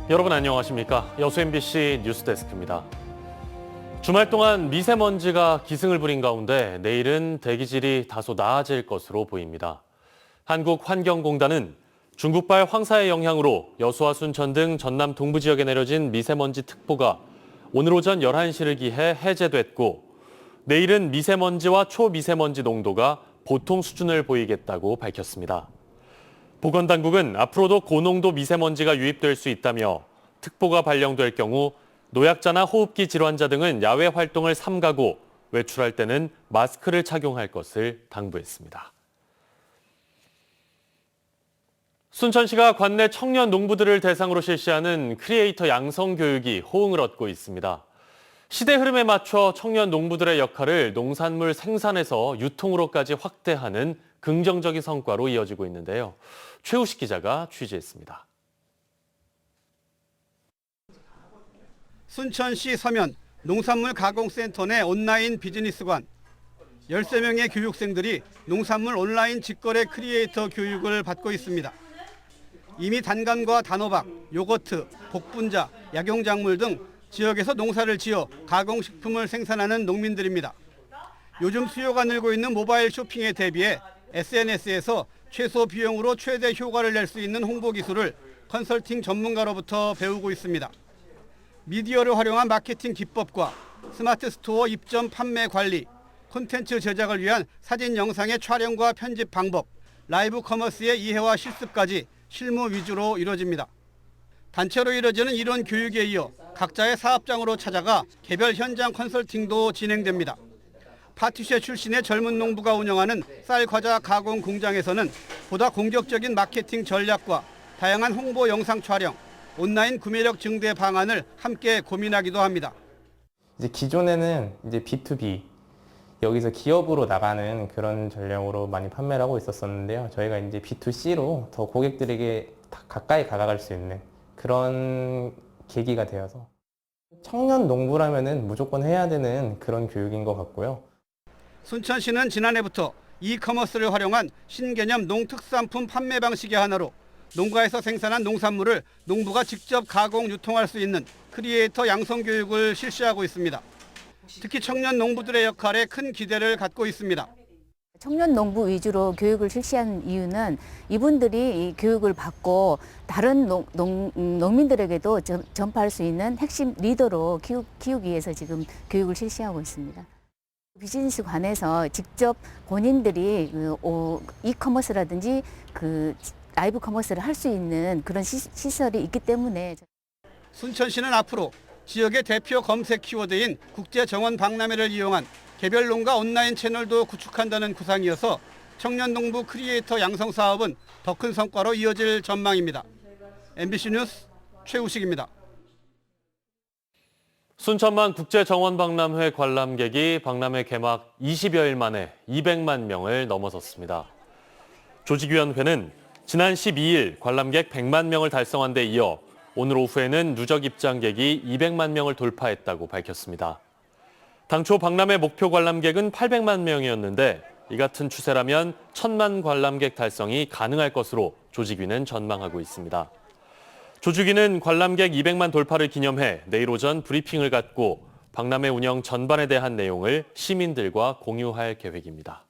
여러분 안녕하십니까? 여수 MBC 뉴스데스크입니다. 주말 동안 미세먼지가 기승을 부린 가운데 내일은 대기질이 다소 나아질 것으로 보입니다. 한국환경공단은 중국발 황사의 영향으로 여수와 순천 등 전남 동부 지역에 내려진 미세먼지 특보가 오늘 오전 11시를 기해 해제됐고 내일은 미세먼지와 초미세먼지 농도가 보통 수준을 보이겠다고 밝혔습니다. 보건당국은 앞으로도 고농도 미세먼지가 유입될 수 있다며 특보가 발령될 경우 노약자나 호흡기 질환자 등은 야외 활동을 삼가고 외출할 때는 마스크를 착용할 것을 당부했습니다. 순천시가 관내 청년 농부들을 대상으로 실시하는 크리에이터 양성 교육이 호응을 얻고 있습니다. 시대 흐름에 맞춰 청년 농부들의 역할을 농산물 생산에서 유통으로까지 확대하는 긍정적인 성과로 이어지고 있는데요. 최우식 기자가 취재했습니다. 순천시 서면 농산물 가공센터 내 온라인 비즈니스관 13명의 교육생들이 농산물 온라인 직거래 크리에이터 교육을 받고 있습니다. 이미 단감과 단호박, 요거트, 복분자, 약용작물 등 지역에서 농사를 지어 가공식품을 생산하는 농민들입니다. 요즘 수요가 늘고 있는 모바일 쇼핑에 대비해 SNS에서 최소 비용으로 최대 효과를 낼 수 있는 홍보 기술을 컨설팅 전문가로부터 배우고 있습니다. 미디어를 활용한 마케팅 기법과 스마트 스토어 입점 판매 관리, 콘텐츠 제작을 위한 사진 영상의 촬영과 편집 방법, 라이브 커머스의 이해와 실습까지 실무 위주로 이루어집니다. 단체로 이루어지는 이런 교육에 이어 각자의 사업장으로 찾아가 개별 현장 컨설팅도 진행됩니다. 파티쉐 출신의 젊은 농부가 운영하는 쌀 과자 가공 공장에서는 보다 공격적인 마케팅 전략과 다양한 홍보 영상 촬영, 온라인 구매력 증대 방안을 함께 고민하기도 합니다. 이제 기존에는 이제 B2B 여기서 기업으로 나가는 그런 전략으로 많이 판매를 하고 있었었는데요. 저희가 이제 B2C로 더 고객들에게 가까이 다가갈 수 있는 그런 계기가 되어서 청년 농부라면은 무조건 해야 되는 그런 교육인 것 같고요. 순천시는 지난해부터 이커머스를 활용한 신개념 농특산품 판매 방식의 하나로 농가에서 생산한 농산물을 농부가 직접 가공 유통할 수 있는 크리에이터 양성 교육을 실시하고 있습니다. 특히 청년 농부들의 역할에 큰 기대를 갖고 있습니다. 청년 농부 위주로 교육을 실시하는 이유는 이분들이 이 교육을 받고 다른 농민들에게도 전파할 수 있는 핵심 리더로 키우기 위해서 지금 교육을 실시하고 있습니다. 비즈니스관에서 직접 본인들이 이커머스라든지 라이브 커머스를 할 수 있는 그런 시설이 있기 때문에 순천시는 앞으로 지역의 대표 검색 키워드인 국제정원 박람회를 이용한 개별 농가 온라인 채널도 구축한다는 구상이어서 청년 농부 크리에이터 양성 사업은 더 큰 성과로 이어질 전망입니다. MBC 뉴스 최우식입니다. 순천만 국제정원박람회 관람객이 박람회 개막 20여일 만에 200만 명을 넘어섰습니다. 조직위원회는 지난 12일 관람객 100만 명을 달성한 데 이어 오늘 오후에는 누적 입장객이 200만 명을 돌파했다고 밝혔습니다. 당초 박람회 목표 관람객은 800만 명이었는데 이 같은 추세라면 1000만 관람객 달성이 가능할 것으로 조직위는 전망하고 있습니다. 조직위는 관람객 200만 돌파를 기념해 내일 오전 브리핑을 갖고 박람회 운영 전반에 대한 내용을 시민들과 공유할 계획입니다.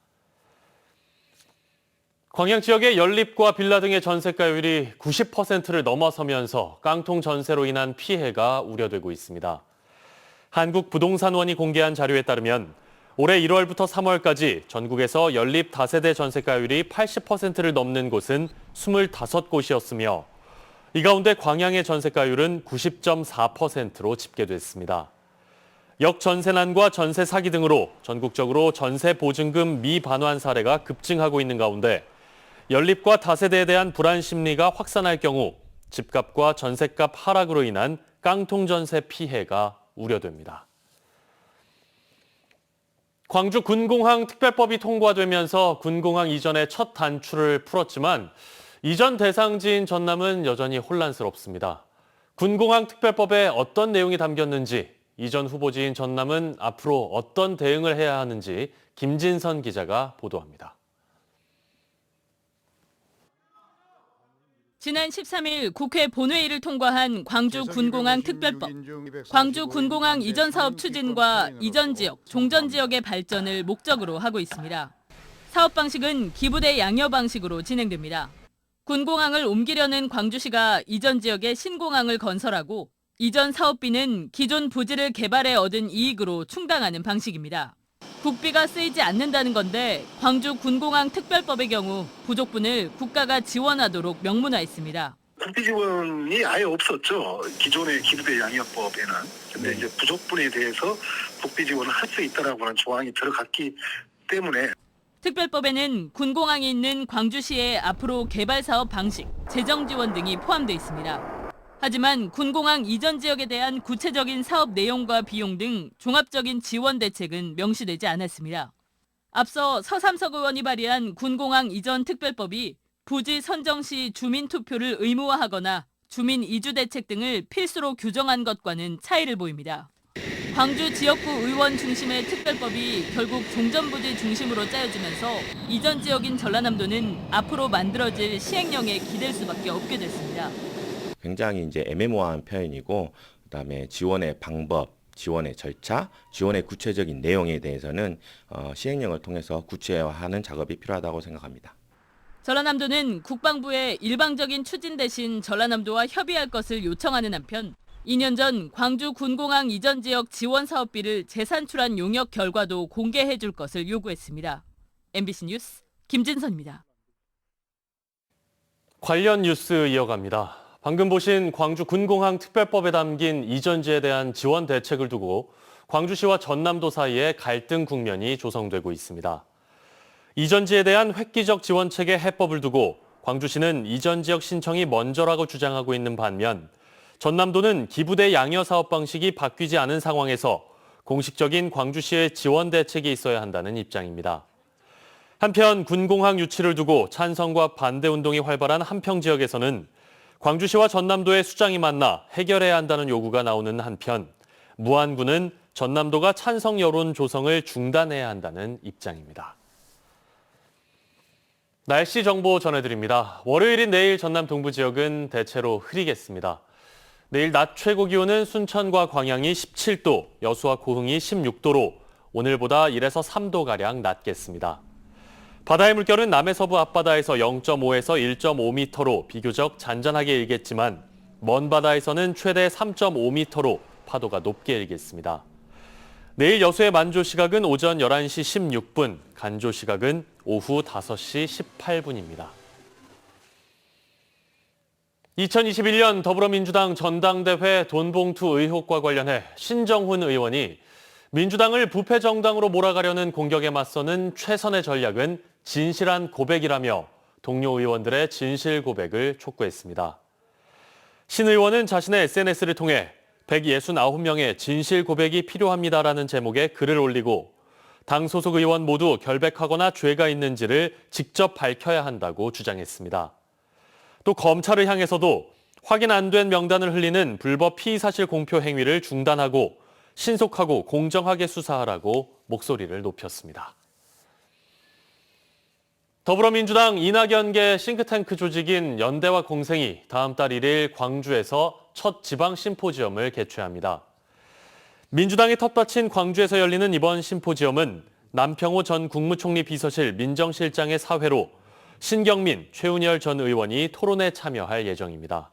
광양 지역의 연립과 빌라 등의 전세가율이 90%를 넘어서면서 깡통 전세로 인한 피해가 우려되고 있습니다. 한국부동산원이 공개한 자료에 따르면 올해 1월부터 3월까지 전국에서 연립 다세대 전세가율이 80%를 넘는 곳은 25곳이었으며 이 가운데 광양의 전세가율은 90.4%로 집계됐습니다. 역전세난과 전세 사기 등으로 전국적으로 전세 보증금 미반환 사례가 급증하고 있는 가운데 연립과 다세대에 대한 불안 심리가 확산할 경우 집값과 전세값 하락으로 인한 깡통 전세 피해가 우려됩니다. 광주 군공항 특별법이 통과되면서 군공항 이전의 첫 단추를 풀었지만 이전 대상지인 전남은 여전히 혼란스럽습니다. 군공항 특별법에 어떤 내용이 담겼는지, 이전 후보지인 전남은 앞으로 어떤 대응을 해야 하는지 김진선 기자가 보도합니다. 지난 13일 국회 본회의를 통과한 광주 군공항 특별법. 광주 군공항 이전 사업 추진과 이전 지역, 종전 지역의 발전을 목적으로 하고 있습니다. 사업 방식은 기부대 양여 방식으로 진행됩니다. 군공항을 옮기려는 광주시가 이전 지역에 신공항을 건설하고 이전 사업비는 기존 부지를 개발해 얻은 이익으로 충당하는 방식입니다. 국비가 쓰이지 않는다는 건데 광주 군공항 특별법의 경우 부족분을 국가가 지원하도록 명문화했습니다. 국비 지원이 아예 없었죠. 기존의 기부대 양형법에는. 근데 이제 부족분에 대해서 국비 지원을 할 수 있다라고 하는 조항이 들어갔기 때문에 특별법에는 군공항이 있는 광주시의 앞으로 개발 사업 방식, 재정 지원 등이 포함되어 있습니다. 하지만 군공항 이전 지역에 대한 구체적인 사업 내용과 비용 등 종합적인 지원 대책은 명시되지 않았습니다. 앞서 서삼석 의원이 발의한 군공항 이전 특별법이 부지 선정 시 주민 투표를 의무화하거나 주민 이주 대책 등을 필수로 규정한 것과는 차이를 보입니다. 광주 지역구 의원 중심의 특별법이 결국 종전부지 중심으로 짜여지면서 이전 지역인 전라남도는 앞으로 만들어질 시행령에 기댈 수밖에 없게 됐습니다. 굉장히 이제 애매모호한 표현이고, 그다음에 지원의 방법, 지원의 절차, 지원의 구체적인 내용에 대해서는 시행령을 통해서 구체화하는 작업이 필요하다고 생각합니다. 전라남도는 국방부에 일방적인 추진 대신 전라남도와 협의할 것을 요청하는 한편 2년 전 광주 군공항 이전 지역 지원 사업비를 재산출한 용역 결과도 공개해 줄 것을 요구했습니다. MBC 뉴스 김진선입니다. 관련 뉴스 이어갑니다. 방금 보신 광주 군공항 특별법에 담긴 이전지에 대한 지원 대책을 두고 광주시와 전남도 사이에 갈등 국면이 조성되고 있습니다. 이전지에 대한 획기적 지원책의 해법을 두고 광주시는 이전 지역 신청이 먼저라고 주장하고 있는 반면 전남도는 기부대 양여 사업 방식이 바뀌지 않은 상황에서 공식적인 광주시의 지원 대책이 있어야 한다는 입장입니다. 한편 군공항 유치를 두고 찬성과 반대 운동이 활발한 한평 지역에서는 광주시와 전남도의 수장이 만나 해결해야 한다는 요구가 나오는 한편 무안군은 전남도가 찬성 여론 조성을 중단해야 한다는 입장입니다. 날씨 정보 전해드립니다. 월요일인 내일 전남 동부 지역은 대체로 흐리겠습니다. 내일 낮 최고 기온은 순천과 광양이 17도, 여수와 고흥이 16도로 오늘보다 1에서 3도가량 낮겠습니다. 바다의 물결은 남해서부 앞바다에서 0.5에서 1.5m로 비교적 잔잔하게 일겠지만 먼 바다에서는 최대 3.5m로 파도가 높게 일겠습니다. 내일 여수의 만조 시각은 오전 11시 16분, 간조 시각은 오후 5시 18분입니다. 2021년 더불어민주당 전당대회 돈봉투 의혹과 관련해 신정훈 의원이 민주당을 부패 정당으로 몰아가려는 공격에 맞서는 최선의 전략은 진실한 고백이라며 동료 의원들의 진실 고백을 촉구했습니다. 신 의원은 자신의 SNS를 통해 169명의 진실 고백이 필요합니다라는 제목의 글을 올리고 당 소속 의원 모두 결백하거나 죄가 있는지를 직접 밝혀야 한다고 주장했습니다. 또 검찰을 향해서도 확인 안 된 명단을 흘리는 불법 피의사실 공표 행위를 중단하고 신속하고 공정하게 수사하라고 목소리를 높였습니다. 더불어민주당 이낙연계 싱크탱크 조직인 연대와 공생이 다음 달 1일 광주에서 첫 지방 심포지엄을 개최합니다. 민주당이 텃밭인 광주에서 열리는 이번 심포지엄은 남평호 전 국무총리 비서실 민정실장의 사회로 신경민, 최은열 전 의원이 토론에 참여할 예정입니다.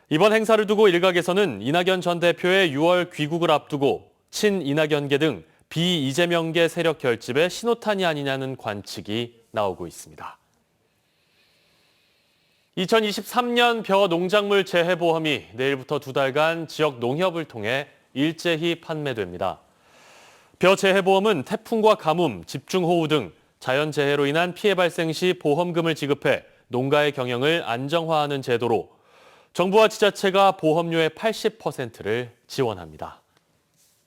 이번 행사를 두고 일각에서는 이낙연 전 대표의 6월 귀국을 앞두고 친이낙연계 등 비이재명계 세력 결집의 신호탄이 아니냐는 관측이 나오고 있습니다. 2023년 벼 농작물 재해보험이 내일부터 2달간 지역 농협을 통해 일제히 판매됩니다. 벼 재해보험은 태풍과 가뭄, 집중호우 등 자연재해로 인한 피해 발생 시 보험금을 지급해 농가의 경영을 안정화하는 제도로 정부와 지자체가 보험료의 80%를 지원합니다.